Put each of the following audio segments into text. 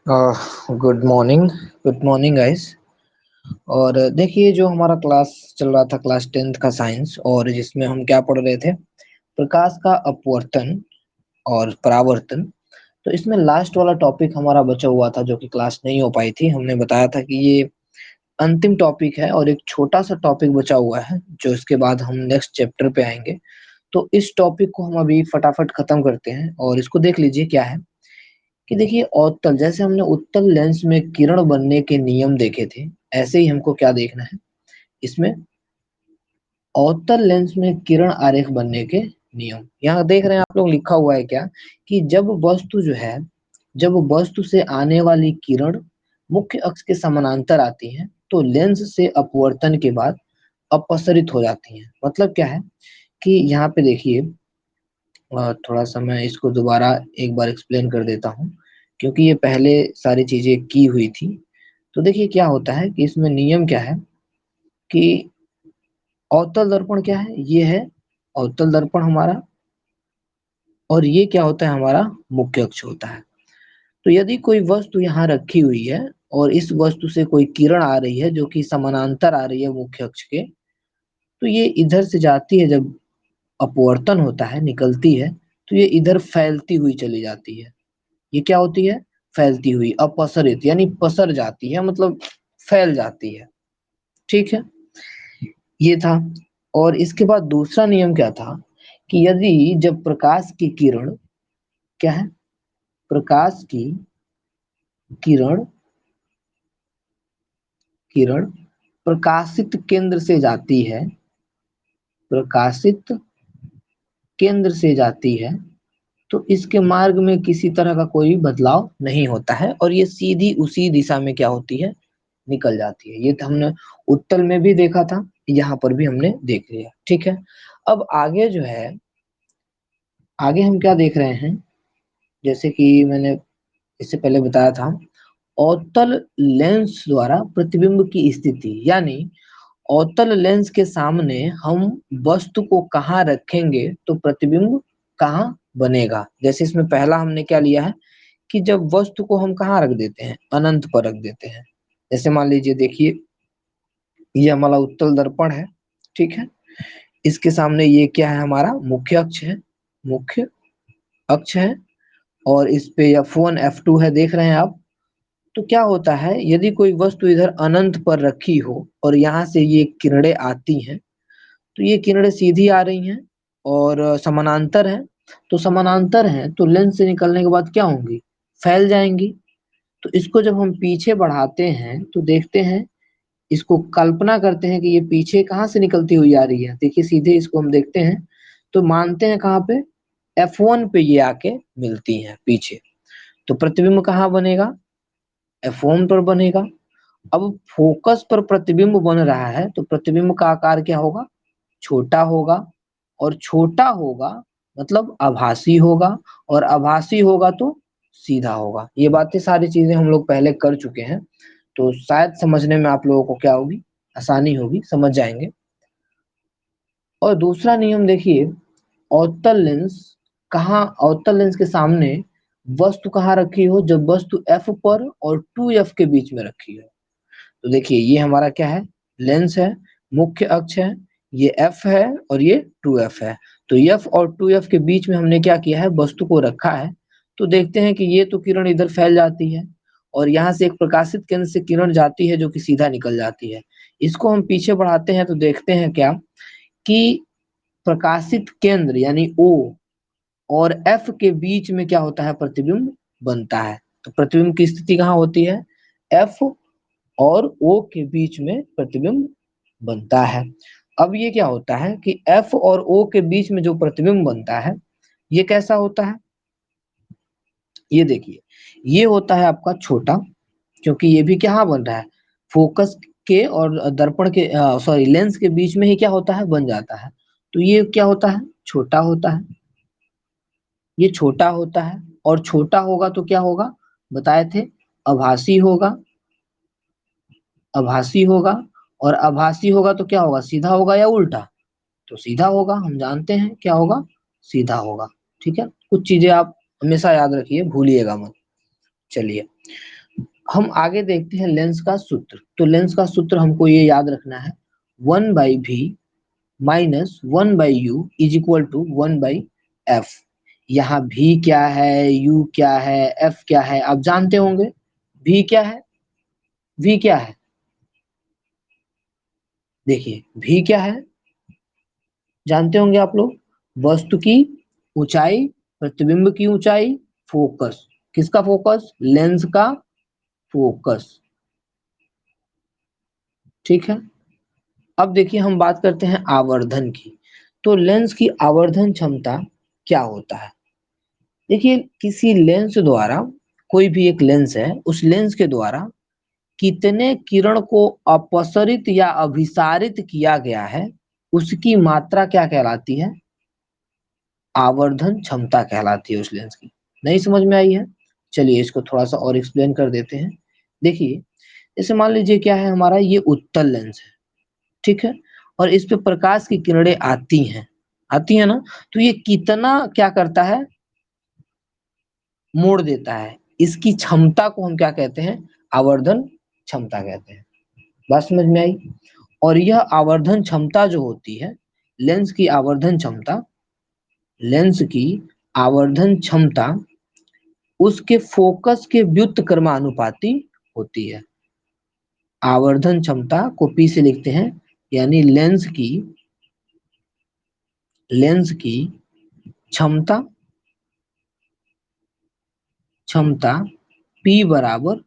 Good morning. Good morning guys. और देखिए, जो हमारा क्लास चल रहा था, क्लास 10th का साइंस, और जिसमें हम क्या पढ़ रहे थे, प्रकाश का अपवर्तन और परावर्तन। तो इसमें लास्ट वाला टॉपिक हमारा बचा हुआ था, जो कि क्लास नहीं हो पाई थी। हमने बताया था कि ये अंतिम टॉपिक है और एक छोटा सा टॉपिक बचा हुआ है, जो इसके बाद हम नेक्स्ट चैप्टर पे आएंगे। तो इस टॉपिक को हम अभी फटाफट खत्म करते हैं और इसको देख लीजिए क्या है। कि देखिए, अवतल, जैसे हमने उत्तल लेंस में किरण बनने के नियम देखे थे, ऐसे ही हमको क्या देखना है इसमें, अवतल लेंस में किरण आरेख बनने के नियम। यहाँ देख रहे हैं आप लोग, लिखा हुआ है क्या कि जब वस्तु जो है, जब वस्तु से आने वाली किरण मुख्य अक्ष के समानांतर आती है तो लेंस से अपवर्तन के बाद अपसरित हो जाती है। मतलब क्या है कि यहाँ पे देखिए, थोड़ा सा मैं इसको दोबारा एक बार एक्सप्लेन कर देता हूँ, क्योंकि ये पहले सारी चीजें की हुई थी। तो देखिए क्या होता है कि इसमें नियम क्या है कि अवतल दर्पण क्या है, ये है अवतल दर्पण हमारा, और ये क्या होता है, हमारा मुख्य अक्ष होता है। तो यदि कोई वस्तु यहाँ रखी हुई है और इस वस्तु से कोई किरण आ रही है जो कि समानांतर आ रही है मुख्य अक्ष के, तो ये इधर से जाती है, जब अपवर्तन होता है, निकलती है, तो ये इधर फैलती हुई चली जाती है। ये क्या होती है, फैलती हुई, अपसरित, यानी पसर जाती है, मतलब फैल जाती है। ठीक है, ये था। और इसके बाद दूसरा नियम क्या था कि यदि जब प्रकाश की किरण, क्या है, प्रकाश की किरण, किरण प्रकाशित केंद्र से जाती है, प्रकाशित केंद्र से जाती है, तो इसके मार्ग में किसी तरह का कोई बदलाव नहीं होता है और ये सीधी उसी दिशा में क्या होती है, निकल जाती है। ये तो हमने उत्तल में भी देखा था, यहाँ पर भी हमने देख लिया। ठीक है, अब आगे जो है, आगे हम क्या देख रहे हैं, जैसे कि मैंने इससे पहले बताया था, अवतल लेंस द्वारा प्रतिबिंब की स्थिति, यानी अवतल लेंस के सामने हम वस्तु को कहाँ रखेंगे तो प्रतिबिंब कहाँ बनेगा। जैसे इसमें पहला हमने क्या लिया है कि जब वस्तु को हम कहाँ रख देते हैं, अनंत पर रख देते हैं। जैसे मान लीजिए, देखिए ये हमारा उत्तल दर्पण है, ठीक है, इसके सामने ये क्या है, हमारा मुख्य अक्ष है, मुख्य अक्ष है, और इस पे F1 F2 है, देख रहे हैं आप। तो क्या होता है, यदि कोई वस्तु इधर अनंत पर रखी हो और यहाँ से ये किरणें आती हैं, तो ये किरणें सीधी आ रही हैं और समानांतर है। तो समानांतर है तो लेंस से निकलने के बाद क्या होंगी, फैल जाएंगी। तो इसको जब हम पीछे बढ़ाते हैं तो देखते हैं, इसको कल्पना करते हैं कि ये पीछे कहाँ से निकलती हुई आ रही है। देखिए सीधे इसको हम देखते हैं तो मानते हैं कहाँ पे, F1 पे ये आके मिलती हैं पीछे। तो प्रतिबिंब कहाँ बनेगा, F1 पर बनेगा। अब फोकस पर प्रतिबिंब बन रहा है तो प्रतिबिंब का आकार क्या होगा, छोटा होगा, और छोटा होगा मतलब आभासी होगा, और आभासी होगा तो सीधा होगा। ये बातें सारी चीजें हम लोग पहले कर चुके हैं, तो शायद समझने में आप लोगों को क्या होगी, आसानी होगी, समझ जाएंगे। और दूसरा नियम देखिए, अवतल लेंस, कहाँ, अवतल लेंस के सामने वस्तु कहाँ रखी हो, जब वस्तु F पर और 2F के बीच में रखी हो। तो देखिए ये हमारा क्या है, लेंस है, मुख्य अक्ष है, ये F है और ये 2F है। तो F और 2F के बीच में हमने क्या किया है, वस्तु को रखा है। तो देखते हैं कि ये तो किरण इधर फैल जाती है और यहाँ से एक प्रकाशित केंद्र से किरण जाती है जो कि सीधा निकल जाती है। इसको हम पीछे बढ़ाते हैं तो देखते हैं क्या कि प्रकाशित केंद्र यानी O और F के बीच में क्या होता है, प्रतिबिंब बनता है। तो प्रतिबिंब की स्थिति कहाँ होती है, F और O के बीच में प्रतिबिंब बनता है। अब ये क्या होता है कि F और O के बीच में जो प्रतिबिंब बनता है, ये कैसा होता है, ये देखिए, ये होता है आपका छोटा, क्योंकि ये भी क्या बन रहा है, फोकस के और दर्पण के, सॉरी, लेंस के बीच में ही क्या होता है, बन जाता है। तो ये क्या होता है, छोटा होता है, ये छोटा होता है। और छोटा होगा तो क्या होगा, बताए थे, आभासी होगा, आभासी होगा। और आभासी होगा तो क्या होगा, सीधा होगा या उल्टा, तो सीधा होगा, हम जानते हैं क्या होगा, सीधा होगा। ठीक है, कुछ चीजें आप हमेशा याद रखिए, भूलिएगा मत। चलिए, हम आगे देखते हैं लेंस का सूत्र। तो लेंस का सूत्र हमको ये याद रखना है, 1/v minus 1/u is equal to 1/f। यहाँ v क्या है, u क्या है, f क्या है, आप जानते होंगे। v क्या है, v क्या है, देखिए v क्या है, जानते होंगे आप लोग। वस्तु की ऊंचाई, प्रतिबिंब की ऊंचाई, फोकस, किसका फोकस, लेंस का फोकस। ठीक है। अब देखिए हम बात करते हैं आवर्धन की। तो लेंस की आवर्धन क्षमता क्या होता है। देखिए किसी लेंस द्वारा, कोई भी एक लेंस है, उस लेंस के द्वारा कितने किरण को अपसरित या अभिसारित किया गया है, उसकी मात्रा क्या कहलाती है, आवर्धन क्षमता कहलाती है उस लेंस की। नहीं समझ में आई है, चलिए इसको थोड़ा सा और एक्सप्लेन कर देते हैं। देखिए जैसे मान लीजिए क्या है, हमारा ये उत्तल लेंस है, ठीक है, और इस पे प्रकाश की किरणें आती है ना, तो ये कितना क्या करता है, मोड़ देता है। इसकी क्षमता को हम क्या कहते हैं, आवर्धन क्षमता कहते हैं। बात समझ में आई। और यह आवर्धन क्षमता जो होती है, लेंस की आवर्धन क्षमता, लेंस की आवर्धन क्षमता उसके फोकस के व्युत्क्रमानुपाती होती है। आवर्धन क्षमता को P से लिखते हैं, यानी लेंस की क्षमता क्षमता P बराबर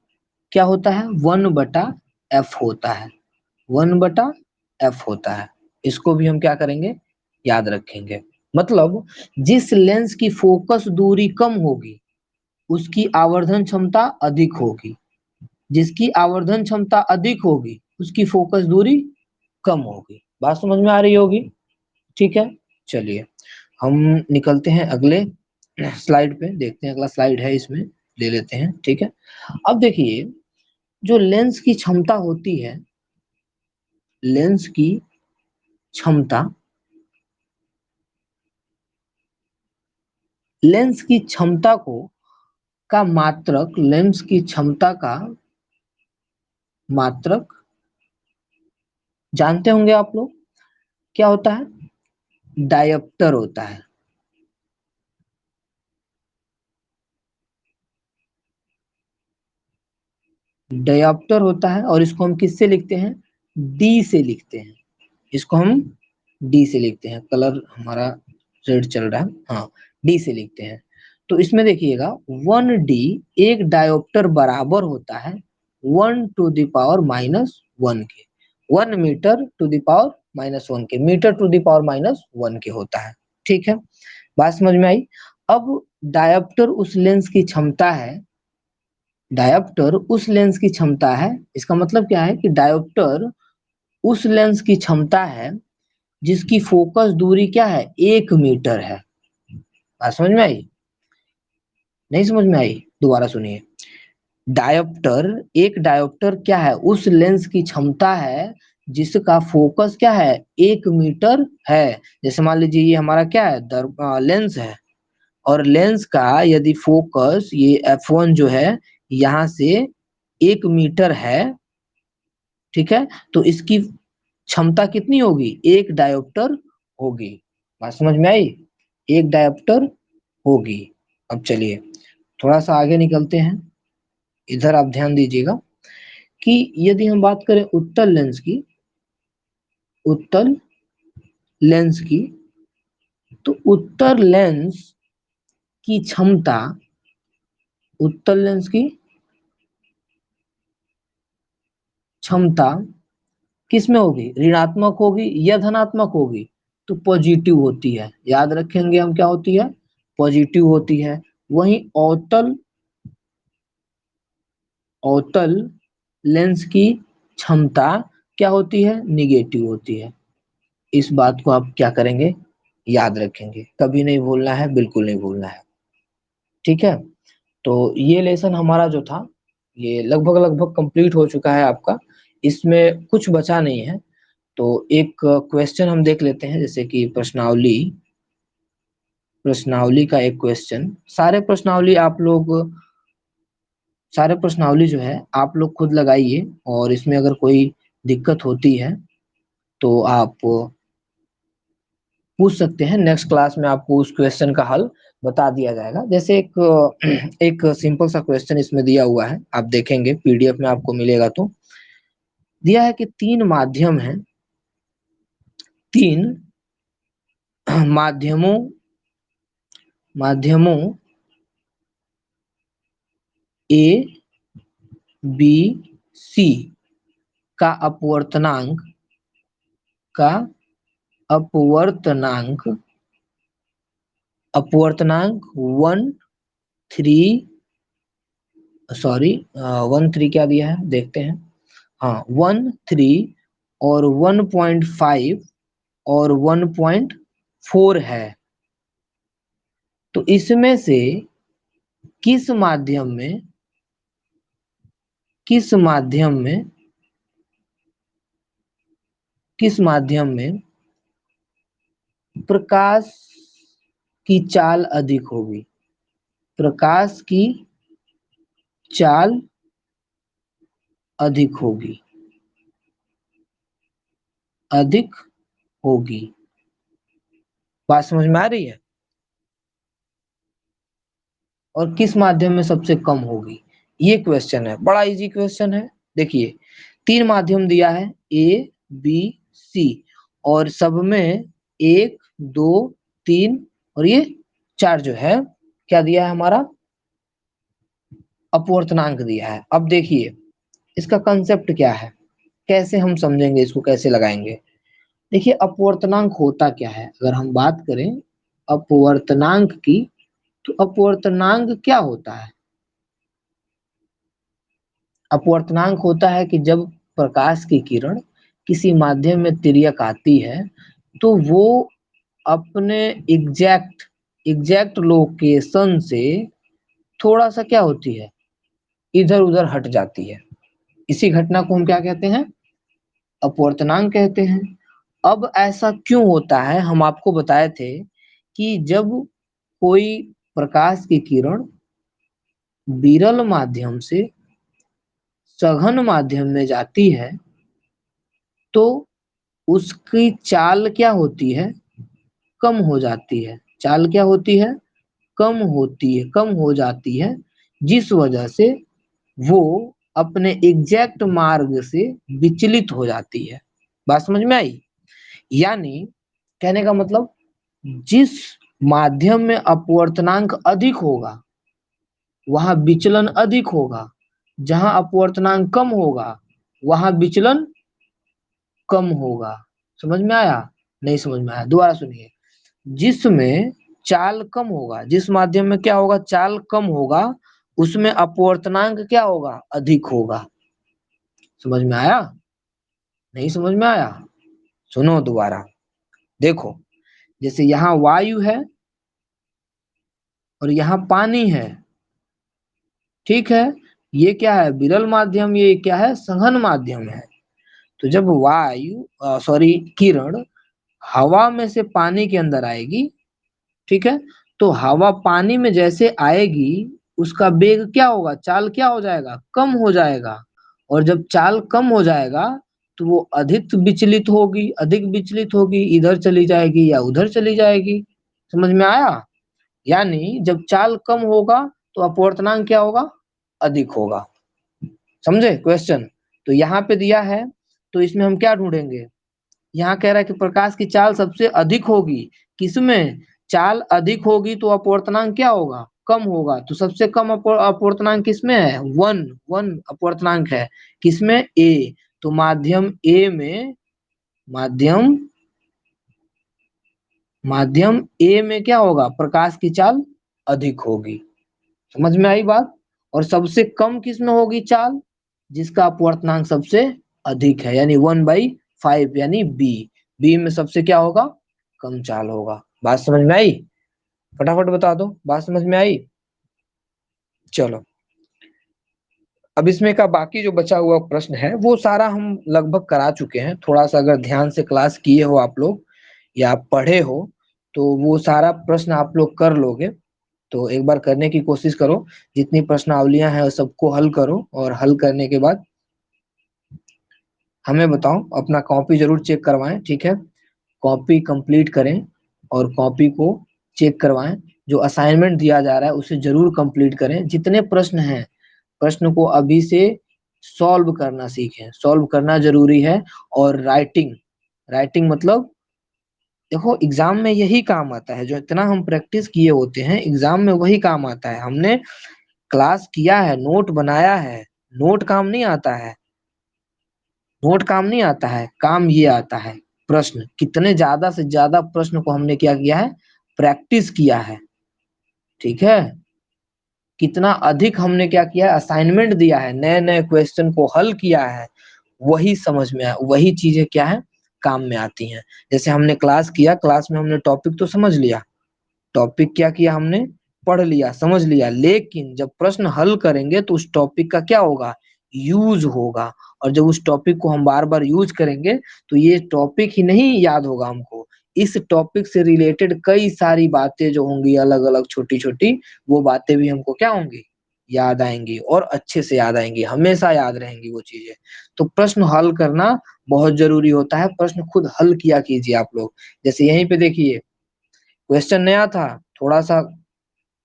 क्या होता है, 1/f होता है, 1/f होता है। इसको भी हम क्या करेंगे, याद रखेंगे। मतलब जिस लेंस की फोकस दूरी कम होगी उसकी आवर्धन क्षमता अधिक होगी, जिसकी आवर्धन क्षमता अधिक होगी उसकी फोकस दूरी कम होगी। बात समझ में आ रही होगी। ठीक है, चलिए हम निकलते हैं अगले स्लाइड पे, देखते हैं अगला स्लाइड है, इसमें ले लेते हैं। ठीक है, अब देखिए जो लेंस की क्षमता होती है, लेंस की क्षमता, लेंस की क्षमता को का मात्रक, लेंस की क्षमता का मात्रक जानते होंगे आप लोग, क्या होता है, डायप्टर होता है। डायप्टर होता है, और इसको हम किससे लिखते हैं, डी से लिखते हैं। इसको हम डी से लिखते हैं, कलर हमारा रेड चल रहा है, हाँ, डी से लिखते हैं। तो इसमें देखिएगा 1d, एक डायोप्टर बराबर होता है 1 to the power -1 के, 1 मीटर टू द पावर -1 के, मीटर टू द पावर -1 के होता है। ठीक है, बात समझ में आई। अब डायोप्टर उस लेंस की क्षमता है, डायोप्टर उस लेंस की क्षमता है, इसका मतलब क्या है कि डायोप्टर उस लेंस की क्षमता है जिसकी फोकस दूरी क्या है, 1 मीटर है। बात समझ में आई, नहीं समझ में आई, दोबारा सुनिए। डायोप्टर, एक डायोप्टर क्या है, उस लेंस की क्षमता है जिसका फोकस क्या है, 1 मीटर है। जैसे मान लीजिए ये हमारा क्या है, लेंस है, और लेंस का यदि फोकस ये f1 जो है यहाँ से 1 मीटर है, ठीक है, तो इसकी क्षमता कितनी होगी, 1 डायोप्टर होगी। बात समझ में आई, 1 डायोप्टर होगी। अब चलिए थोड़ा सा आगे निकलते हैं, इधर आप ध्यान दीजिएगा कि यदि हम बात करें उत्तल लेंस की, उत्तल लेंस की, तो उत्तल लेंस की क्षमता, उत्तल लेंस की क्षमता किस में होगी, ऋणात्मक होगी या धनात्मक होगी, तो पॉजिटिव होती है। याद रखेंगे हम, क्या होती है, पॉजिटिव होती है। वहीं अवतल, अवतल लेंस की क्षमता क्या होती है, निगेटिव होती है। इस बात को आप क्या करेंगे, याद रखेंगे, कभी नहीं भूलना है, बिल्कुल नहीं भूलना है। ठीक है, तो ये लेसन हमारा जो था ये लगभग लगभग कंप्लीट हो चुका है आपका, इसमें कुछ बचा नहीं है। तो एक क्वेश्चन हम देख लेते हैं, जैसे कि प्रश्नावली, प्रश्नावली का एक क्वेश्चन, सारे प्रश्नावली आप लोग सारे प्रश्नावली जो है आप लोग खुद लगाइए, और इसमें अगर कोई दिक्कत होती है तो आप पूछ सकते हैं। नेक्स्ट क्लास में आपको उस क्वेश्चन का हल बता दिया जाएगा। जैसे एक सिंपल सा क्वेश्चन इसमें दिया हुआ है, आप देखेंगे पीडीएफ में आपको मिलेगा। तो दिया है कि तीन माध्यम हैं, तीन माध्यमों माध्यमों ए बी सी का का अपवर्तनांक अपवर्तनांक 1 3 क्या दिया है देखते हैं। हाँ, 1 3 और 1.5 और 1.4 है। तो इसमें से किस माध्यम में किस माध्यम में किस माध्यम में प्रकाश की चाल अधिक होगी? प्रकाश की चाल अधिक होगी अधिक होगी। बात समझ में आ रही है? और किस माध्यम में सबसे कम होगी? ये क्वेश्चन है, बड़ा इजी क्वेश्चन है। देखिए, तीन माध्यम दिया है ए बी सी, और सब में 1 2 3 और ये 4 जो है क्या दिया है हमारा? अपवर्तनांक दिया है। अब देखिए इसका कंसेप्ट क्या है, कैसे हम समझेंगे इसको, कैसे लगाएंगे। देखिए अपवर्तनांक होता क्या है, अगर हम बात करें अपवर्तनांक की, तो अपवर्तनांक क्या होता है? अपवर्तनांक होता है कि जब प्रकाश की किरण किसी माध्यम में तिर्यक आती है तो वो अपने एग्जैक्ट लोकेशन से थोड़ा सा क्या होती है, इधर उधर हट जाती है। इसी घटना को हम क्या कहते हैं? अपवर्तनांक कहते हैं। अब ऐसा क्यों होता है, हम आपको बताए थे कि जब कोई प्रकाश की किरण विरल माध्यम से सघन माध्यम में जाती है तो उसकी चाल क्या होती है? कम हो जाती है। चाल क्या होती है? कम हो जाती है, जिस वजह से वो अपने एग्जैक्ट मार्ग से विचलित हो जाती है। बात समझ में आई? यानी कहने का मतलब, जिस माध्यम में अपवर्तनांक अधिक होगा वहां विचलन अधिक होगा, जहां अपवर्तनांक कम होगा वहां विचलन कम होगा। समझ में आया? नहीं समझ में आया? दोबारा सुनिए। जिसमें चाल कम होगा, जिस माध्यम में क्या होगा, चाल कम होगा, उसमें अपवर्तनांक क्या होगा? अधिक होगा। समझ में आया? नहीं समझ में आया? सुनो दोबारा, देखो जैसे यहाँ वायु है और यहाँ पानी है, ठीक है? ये क्या है? विरल माध्यम, ये क्या है? सघन माध्यम है। तो जब किरण हवा में से पानी के अंदर आएगी, ठीक है, तो हवा पानी में जैसे आएगी उसका वेग क्या होगा? चाल क्या हो जाएगा? कम हो जाएगा। और जब चाल कम हो जाएगा तो वो अधिक विचलित होगी, इधर चली जाएगी या उधर चली जाएगी। समझ में आया? यानी जब चाल कम होगा तो अपवर्तनांक क्या होगा? अधिक होगा। समझे क्वेश्चन? तो यहाँ पे दिया है, तो इसमें हम क्या ढूंढेंगे? यहाँ कह रहा है कि प्रकाश की चाल सबसे अधिक होगी। किसमें? चाल अधिक होगी तो अपवर्तनांक क्या होगा? कम होगा। तो सबसे कम अपवर्तनांक किसमें है? वन वन अपवर्तनांक है। किसमें? ए। तो माध्यम माध्यम ए में क्या होगा? प्रकाश की चाल अधिक होगी। समझ में आई बात? और सबसे कम किसमें होगी चाल? जिसका अपवर्तनांक सबसे अधिक है, यानी 1/5, यानी बी। बी में सबसे क्या होगा? कम चाल होगा। बात समझ में आई? फटाफट बता दो, बात समझ में आई? चलो, अब इसमें का बाकी जो बचा हुआ प्रश्न है वो सारा हम लगभग करा चुके हैं। थोड़ा सा अगर ध्यान से क्लास किए हो आप लोग या पढ़े हो तो वो सारा प्रश्न आप लोग कर लोगे। तो एक बार करने की कोशिश करो, जितनी प्रश्नावलियां हैं सबको हल करो, और हल करने के बाद हमें बताओ। अपना कॉपी जरूर चेक करवाएं, ठीक है? कॉपी कंप्लीट करें और कॉपी को चेक करवाएं। जो असाइनमेंट दिया जा रहा है उसे जरूर कंप्लीट करें। जितने प्रश्न हैं, प्रश्न को अभी से सॉल्व करना सीखें। सॉल्व करना जरूरी है। और राइटिंग, राइटिंग मतलब देखो एग्जाम में यही काम आता है, जो इतना हम प्रैक्टिस किए होते हैं एग्जाम में वही काम आता है। हमने क्लास किया है, नोट बनाया है, नोट काम नहीं आता है, नोट काम नहीं आता है, काम ये आता है प्रश्न। कितने ज्यादा से ज्यादा प्रश्न को हमने क्या किया है, प्रैक्टिस किया है, ठीक है? कितना अधिक हमने क्या किया है, असाइनमेंट दिया है, नए नए क्वेश्चन को हल किया है, वही समझ में वही चीजें क्या है, काम में आती हैं। जैसे हमने क्लास किया, क्लास में हमने टॉपिक तो समझ लिया, टॉपिक क्या किया हमने, पढ़ लिया, समझ लिया, लेकिन जब प्रश्न हल करेंगे तो उस टॉपिक का क्या होगा, यूज होगा। और जब उस टॉपिक को हम बार बार यूज करेंगे तो ये टॉपिक ही नहीं याद होगा हमको, इस टॉपिक से रिलेटेड कई सारी बातें जो होंगी अलग अलग छोटी छोटी, वो बातें भी हमको क्या होंगी, याद आएंगी, और अच्छे से याद आएंगी, हमेशा याद रहेंगी वो चीजें। तो प्रश्न हल करना बहुत जरूरी होता है। प्रश्न खुद हल किया कीजिए आप लोग। जैसे यहीं पे देखिए, क्वेश्चन नया था, थोड़ा सा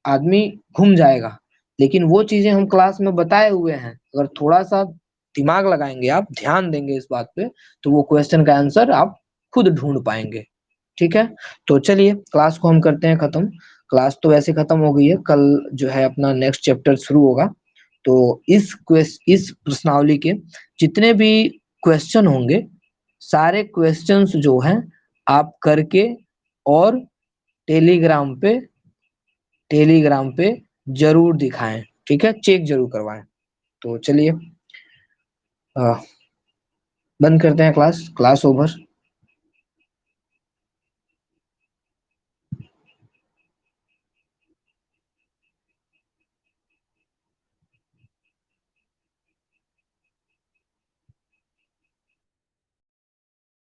आदमी घूम जाएगा, लेकिन वो चीजें हम क्लास में बताए हुए हैं, अगर थोड़ा सा दिमाग लगाएंगे, आप ध्यान देंगे इस बात पे, तो वो क्वेश्चन का आंसर आप खुद ढूंढ पाएंगे, ठीक है? तो चलिए क्लास को हम करते हैं खत्म। क्लास तो वैसे खत्म हो गई है, कल जो है अपना नेक्स्ट चैप्टर शुरू होगा। तो इस प्रश्नावली के जितने भी क्वेश्चन होंगे, सारे क्वेश्चंस जो हैं आप करके और टेलीग्राम पे टेलीग्राम पे जरूर दिखाएं, ठीक है? चेक जरूर करवाएं। तो चलिए बंद करते हैं क्लास, क्लास ओवर।